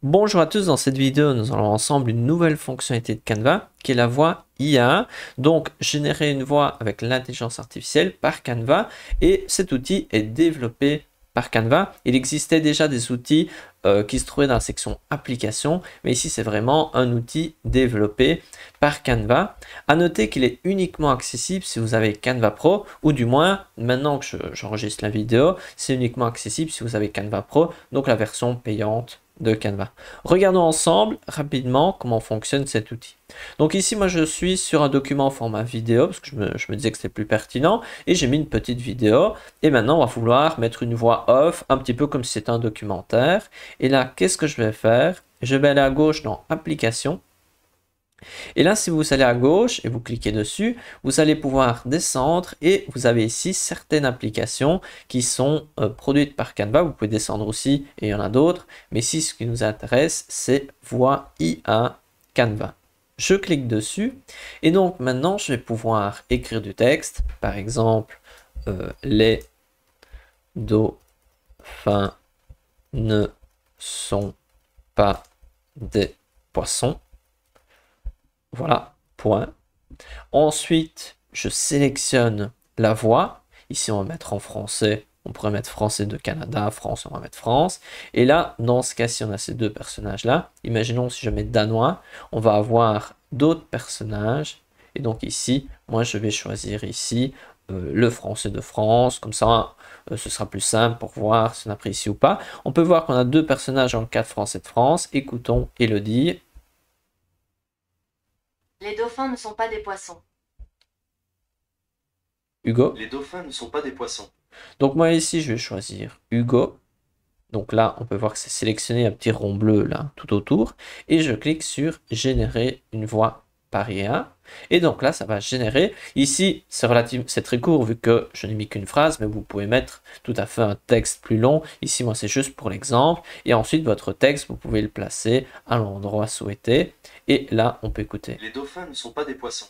Bonjour à tous, dans cette vidéo nous allons ensemble une nouvelle fonctionnalité de Canva qui est la voix IA. Donc générer une voix avec l'intelligence artificielle par Canva, et cet outil est développé par Canva. Il existait déjà des outils qui se trouvaient dans la section applications, mais ici c'est vraiment un outil développé par Canva. À noter qu'il est uniquement accessible si vous avez Canva Pro, ou du moins maintenant que j'enregistre la vidéo, c'est uniquement accessible si vous avez Canva Pro, donc la version payante de Canva. Regardons ensemble rapidement comment fonctionne cet outil. Donc ici, moi, je suis sur un document en format vidéo parce que je me disais que c'était plus pertinent, et j'ai mis une petite vidéo. Et maintenant, on va vouloir mettre une voix off, un petit peu comme si c'était un documentaire. Et là, qu'est-ce que je vais faire? Je vais aller à gauche dans Applications. Et là, si vous allez à gauche et vous cliquez dessus, vous allez pouvoir descendre et vous avez ici certaines applications qui sont produites par Canva. Vous pouvez descendre aussi et il y en a d'autres. Mais ici, ce qui nous intéresse, c'est Voix IA Canva. Je clique dessus et donc maintenant, je vais pouvoir écrire du texte. Par exemple, les dauphins ne sont pas des poissons. Voilà, point. Ensuite, je sélectionne la voix. Ici, on va mettre en français. On pourrait mettre français de Canada, France, on va mettre France. Et là, dans ce cas-ci, on a ces deux personnages-là. Imaginons si je mets danois, on va avoir d'autres personnages. Et donc ici, moi, je vais choisir ici le français de France. Comme ça, ce sera plus simple pour voir si on apprécie ou pas. On peut voir qu'on a deux personnages dans le cas de français de France. Écoutons Elodie. Les dauphins ne sont pas des poissons. Hugo. Les dauphins ne sont pas des poissons. Donc moi ici, je vais choisir Hugo. Donc là, on peut voir que c'est sélectionné un petit rond bleu là tout autour. Et je clique sur générer une voix par IA. Et donc là, ça va générer. Ici, c'est très court vu que je n'ai mis qu'une phrase, mais vous pouvez mettre tout à fait un texte plus long. Ici, moi, c'est juste pour l'exemple. Et ensuite, votre texte, vous pouvez le placer à l'endroit souhaité. Et là, on peut écouter. Les dauphins ne sont pas des poissons.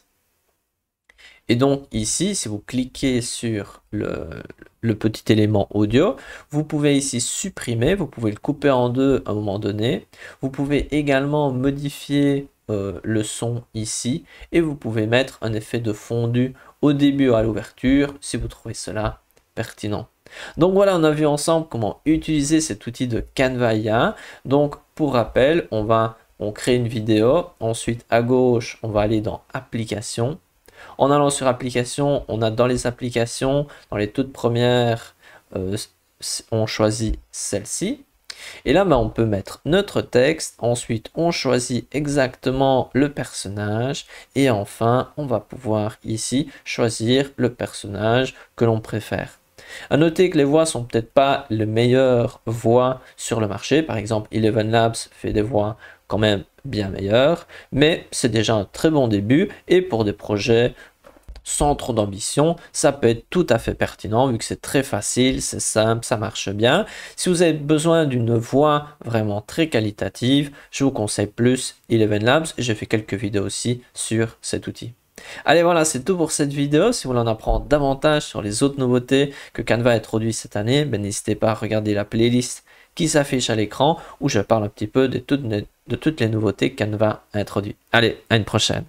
Et donc ici, si vous cliquez sur le petit élément audio, vous pouvez ici supprimer, vous pouvez le couper en deux à un moment donné. Vous pouvez également modifier le son ici, et vous pouvez mettre un effet de fondu au début ou à l'ouverture si vous trouvez cela pertinent. Donc voilà, on a vu ensemble comment utiliser cet outil de Canva IA. Donc pour rappel, on crée une vidéo, ensuite à gauche, on va aller dans Applications. En allant sur Applications, on a dans les applications, dans les toutes premières, on choisit celle-ci. Et là, on peut mettre notre texte. Ensuite, on choisit exactement le personnage. Et enfin, on va pouvoir ici choisir le personnage que l'on préfère. À noter que les voix sont peut-être pas les meilleures voix sur le marché. Par exemple, Eleven Labs fait des voix quand même bien meilleures, mais c'est déjà un très bon début, et pour des projets sans trop d'ambition, ça peut être tout à fait pertinent vu que c'est très facile, c'est simple, ça marche bien. Si vous avez besoin d'une voix vraiment très qualitative, je vous conseille plus Eleven Labs, et j'ai fait quelques vidéos aussi sur cet outil. Allez, voilà, c'est tout pour cette vidéo. Si vous voulez en apprendre davantage sur les autres nouveautés que Canva a introduites cette année, n'hésitez pas à regarder la playlist qui s'affiche à l'écran où je parle un petit peu de toutes les nouveautés que Canva a introduites. Allez, à une prochaine.